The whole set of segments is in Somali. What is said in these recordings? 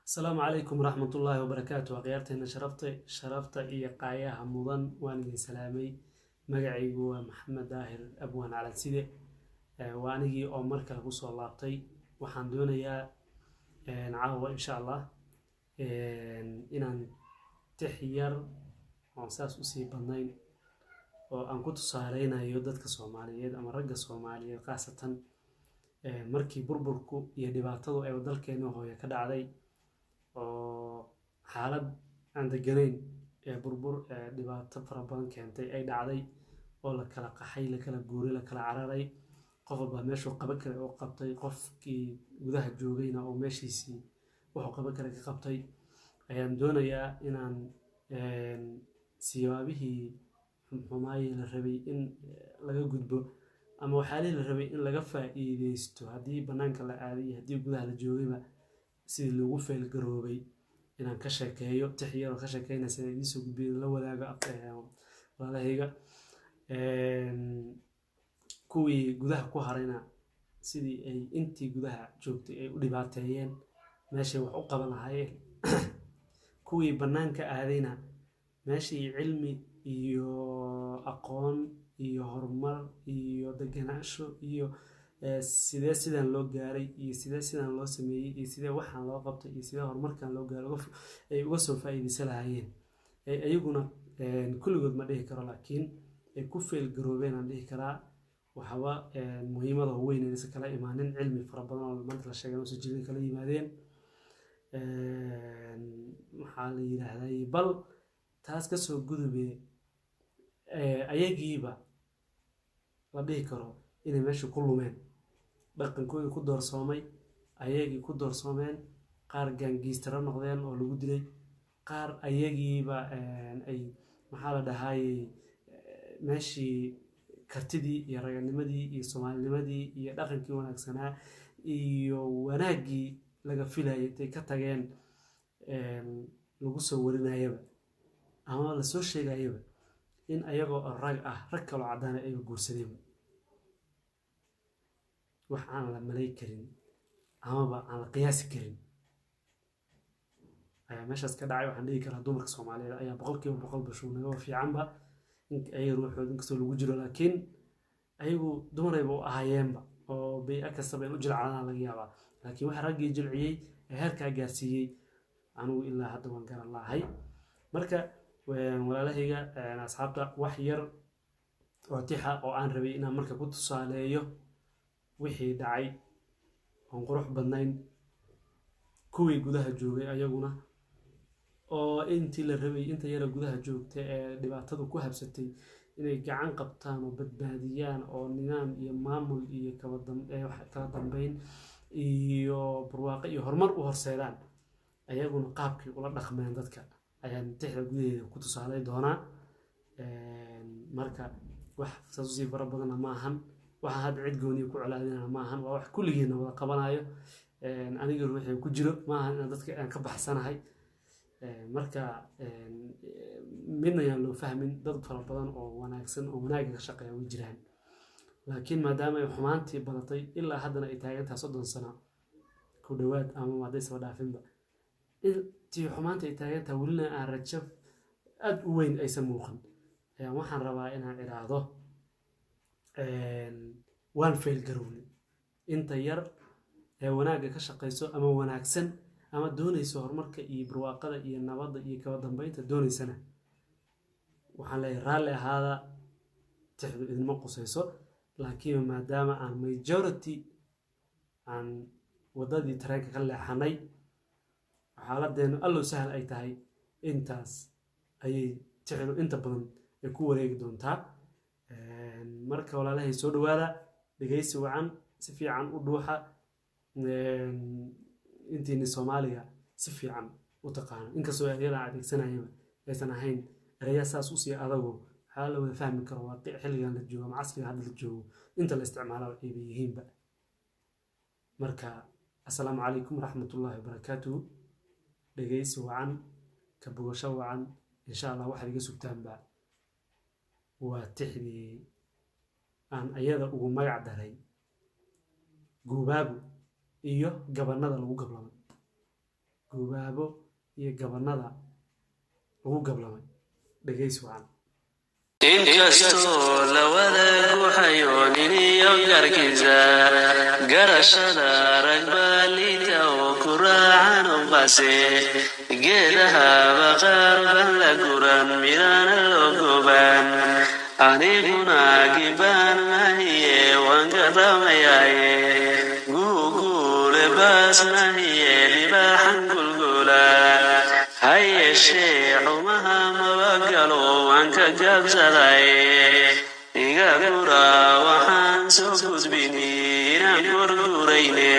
السلام عليكم ورحمة الله وبركاته. وقيارتنا شرفت إيا قاياها مضن وانجي سلامي مقعي هو محمد داهر أبوان على سيدة وانجي أو مركة بوصو اللابطي وحان دونيا نعاوة إن شاء الله إنان تحير وانساس أسيب بنين وأن كنت صارينا يوددك صوماليات أما رقا صوماليات قاسة markii burburku iyo dhibaatadu ay dalkeena hooyo ka dhacday oo xaalad aan deganayn burbur dhibaato fara badan keentay ay dhacday oo la kala qaxay la kala guuray la kala cararay qof walba meeshuu qaban kale oo qabtay qofkii gudaha joogayna oo meeshiisii wuxuu qaban kale ka qabtay ayaan doonayaa inaan siyaabihii xumaayay la rabay in laga gudbo ama waxaa la rabay in laga faa'iideysto haddii banaanka la aaday haddii gudaha la joogayba sidii lagu feel garoobay inaan ka sheekeeyo tixiyaro ka sheekeynaysa idin soo gudbiyo la wadaaga walaalahayga kuwii gudaha ku harayna sidii ay intii gudaha joogtay ay u dhibaateeyeen meeshay wax u qaban lahaayeen kuwii banaanka aadayna meeshii cilmi iyo aqoon iyo horumar iyo deganaansho iyo sidee sidaan loo gaaray iyo sidee sidaan loo sameeyay iyo sidee waxaan loo qabtay iyo sidee horumarkan loo gaaray ay uga soo faa'iideysan lahaayeen ayaguna kulligood ma dhihi karo laakiin ay ku feel garoobeen aan dhihi karaa waxaba muhiimada weyn inaysan kala imaanin cilmi fara badan oo maanta la sheegay oo sijilin kala yimaadeen maxaa la yiraahdaa bal taas ka soo gudubay ayagiiba la dhihi karo inay meesha ku lumeen dhaqankoodii ku doorsoomay ayagii ku doorsoomeen qaar gaangiistara noqdeen oo lagu dilay qaar ayagiiba ay maxaa la dhahaayay meeshii kartidii iyo raganimadii iyo soomaalinimadii iyo dhaqankii wanaagsanaa iyo wanaaggii laga filayay intay ka tageen lagu soo warinayaba ama la soo sheegayaba in ayagoo rag kaloo cadaan ay guursadeen wax aan la malay karin amaba aan la qiyaasi karin ayaa meeshaas ka dhacay. waxaan dhihi karaa dumarka Soomaaliyeed ayaa boqolkiiba boqol basho naga fiicanba in ay ruuxooda inkastoo lagu jiro laakiin ayagu dumarayba u ahaayeenba oo bay akasaba in u jilcadaan laga yaabaa laakiin waxa raggii jilciyey ee heerkaa gaarsiiyey anigu ilaa hadda waan garan lahay. marka walaalahayga asxaabta wax yar oo tixa oo aan rabay inaan marka ku tusaaleeyo wixii dhacay oo qurux badnayn kuwii gudaha joogay ayaguna oo intii la rabay inta yara gudaha joogtay ee dhibaatadu ku habsatay inay gacan qabtaan oo badbaadiyaan oo nidaam iyo maamul iyo kala dambeyn iyo barwaaqo iyo horumar u horseedaan ayaguna qaabkii ula dhaqmeen dadka ayaan tixda gudaheeda ku tusaalay doonaa. marka wax saasi fara badan ma ahan waxa had cid gooni ku colaadina ma ahan waa wax kulligeena wada qabanayo aniga ruuxii ku jiro ma ahan in dadka aan ka baxsanahay. marka midna yaan loo fahmin dad fara badan oo wanaagsan oo wanaag ka shaqeeya way jiraan laakiin maadaama ay xumaantii badatay ilaa haddana ay taagantahay 30 sano ku dhawaad ama waday soo dhaafinba intii xumaanta ay taagantahay welina aan rajo aad u weyn aysan muuqan ayaan waxaan rabaa inaan iraahdo waan feel garownay inta yar ee wanaagga ka shaqeyso ama wanaagsan ama doonayso horumarka iyo barwaaqada iyo nabadda iyo kala dambeynta doonaysana waxaan leeyahay raalli ahaada tixdu idinma qusayso laakiin maadaama aan majority aan wadadii tareenka ka leexanay xaaladdeenu allow sahal ay tahay intaas ayay tixdu inta badan ay ku wareegi doontaa. marka walaalahay soo dhawaada dhageysi wacan si fiican u dhuuxa intiina Soomaaliga si fiican u taqaan inkastoo ayada adeegsanayaba aysan ahayn eraya saas u sii adago waxa la wada fahmi karo waaqi xilligan la joogo ama casriga hadda la joogo inta la isticmaalo ay yihiinba. marka assalaamu calaykum waraxmatullaahi wabarakaatuh. dhageysi wacan ka bogasho wacan insha Allah waxa iga sugtaanba waa tixdii aan ayada ugu magac daray guubaabu iyo gabanada lagu gablamo gubaabo iyo gabanada ugu gablamay dhageys wacan inkastoo la wadaagu xayooniniyo garkiisa garashada ragbaalita oo ku raacan unbase geedaha baqaar ban la guran midana loo goban aniguna gibaan mahiye waan garamayaye guuguule baas mahiye libaaxan gulgula hayeeshee xumaha mabagalo waan ka gabsaday iga gura waxaan soo gudbini inaan gurgurayne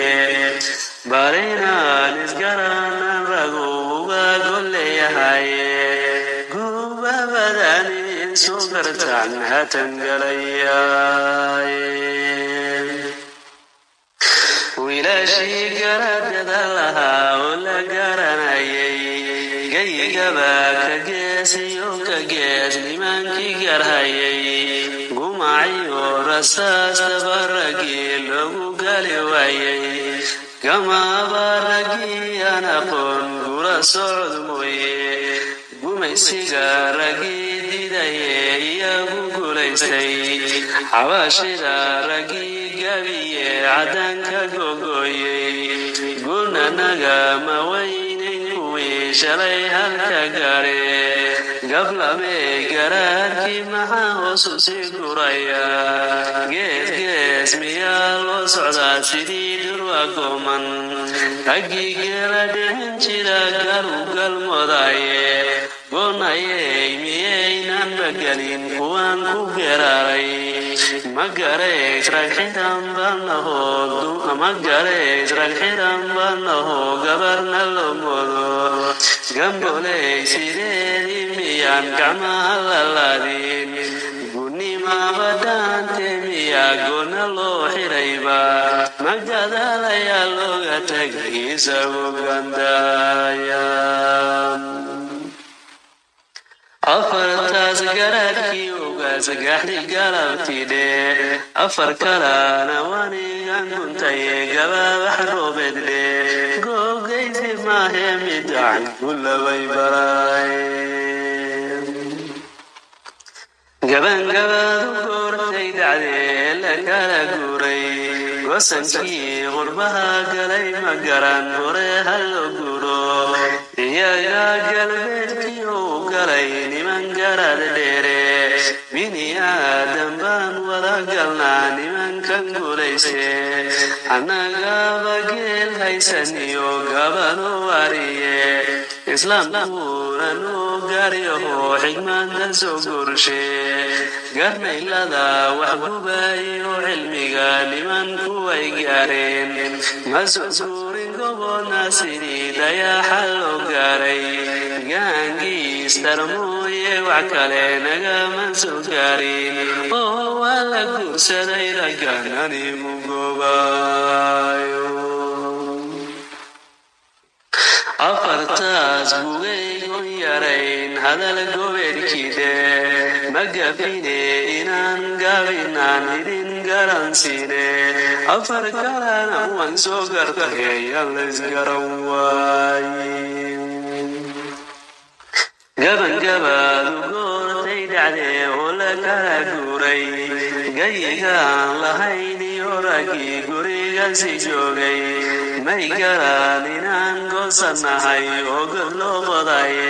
barinaan isgaranan ragu uga golleeyahay gubabadan idin soo gartaan hatan galayay wiilashii garadada lahaa oo la garanayay gaygaba ka geesiyo ka gees nimankii garhayay gumaciyo rasaastaba raggii lagu gali waayay gamaba raggii aan aqoon gura socod mooye gumaysiga raggii didaye iyagu gulaystay xabaashida raggii gabiye caddaanka gogoyey gunanaga mawaynayn kuwii shalay halka gare gablame garaadkii maxaa hoosu sii guraya gees miyaa loo socdaa sidii durwa gooman raggii geela dhicin jira galu galmoodaye goonayey miyaynan magelin kuwaan ku geraaray magareys rag xiran banaho gabarna loo moodo gamboley sideedii miyaan gacmaha lalaadin gunimaba dhaante miyaa goonna loo xirayba magadaalayaa looga tagay isagu gandaya afartaas garaadkii ugaas gaxdhi galabtidhe afar kalana wanigan guntaye gabaabax roobeedhe googaysi maahe midacan kulabay baray gabangabaadu goortay dacdee la kala guuray gosankii qurbaha galay ma garan hore hallo guro iyaga galbeedkii uu galay niman garad dheere bini aadan baan wada galnaa nimankan guulayste annagaba geel haysaniyo gabano wariye islaamkuuna noo gaaryaho xigmaanta soo gurshe garnaylada wax gubayo cilmiga nimanku ay gaareen ma soo guurin gobona sidii dayaxa loo gaaray gaangiis darmooye wax kale nagama soo gaarin oo waa la guursaday raggan anigu gobayo afartaas bugaygon yarayn hadal gobeedkide magafine inaan gaabinaan idin garansiine afar kalana waan soo gartay aan laysgaran waaye gabangabaadu goortay dhacdee oo la kala guuray gayigaan lahayn iyo raggii gurigasi joogay may garan inaan goosanahay oo god loo qodaye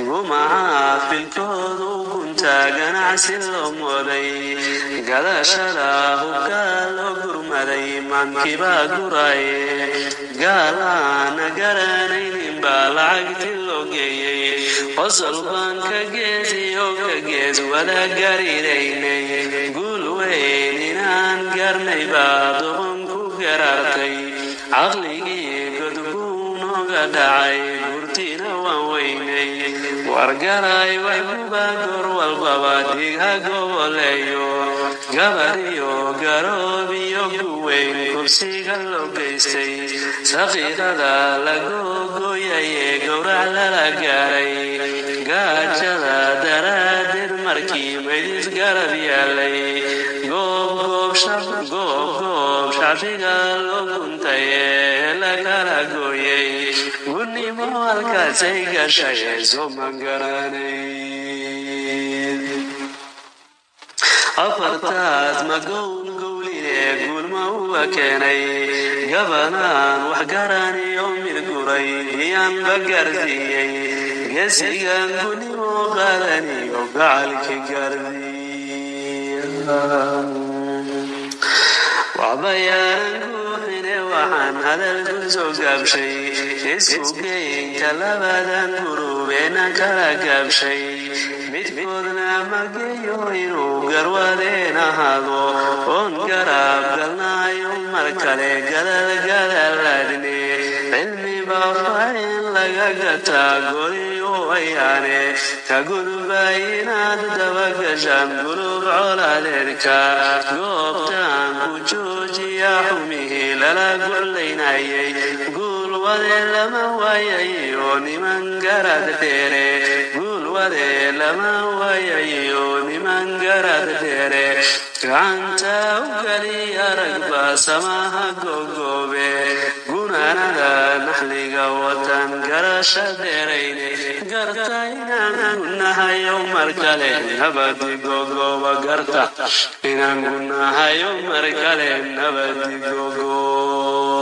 gumaca filkoodu gunta ganacsi loo mooday gadashada hubkaa loo gurmaday maankibaa guraye gaalaana garanaynin baa lacagti loo geeyey qosol baan ka geesiyo ka gees wada gariraynay guul weyn inaan garnay baa doqon ku garaartay caqligii godbuu nooga dhacay gurtina waan weynay wargaray waxbuba goor walbaba digha goboleeyo gabariyo garoobiyo guweyn kursiga loo geystay saqiirada lagoogoyaye gowrac lala gaaray gaajada daraaddeed markii maydis garab yaalay goob shacbiga loo guntaye la kala gooyey gudnimo halkaasay gashay soma garanayn afartaas ma gowline gulma uga keenay gabanaan wax garaniyo mirguray iyaan bagarsiiyey geesigan gudnimo qaadaniyo gacalki gardiya وعبيان كوحين وحن هذا الكنسو قبشي اسكو كينك لبدا قروبين كلا قبشي متكودنا مقيو إنو قروادين هذو ونقراب قلنا يوم مركالي قدل لدني علمي بافاين لقاقتا قوليو وياني تقول باينات دوقشان قلوب علا لركا قوبتان كجوجي يا حميه للا قليناي قول وذي لما ويأيوني من قرد تيري قول وذي لما ويأيوني من قرد تيري كعنتا وقلي يا رقبا سماها قوقوبي قنانا دا نحلي قوتان قرش ديريني قرتاينا قلناها يوم مركالين نبدي قوقوبا قرتا إنا قلناها يوم مركالين نبدي قوقوبا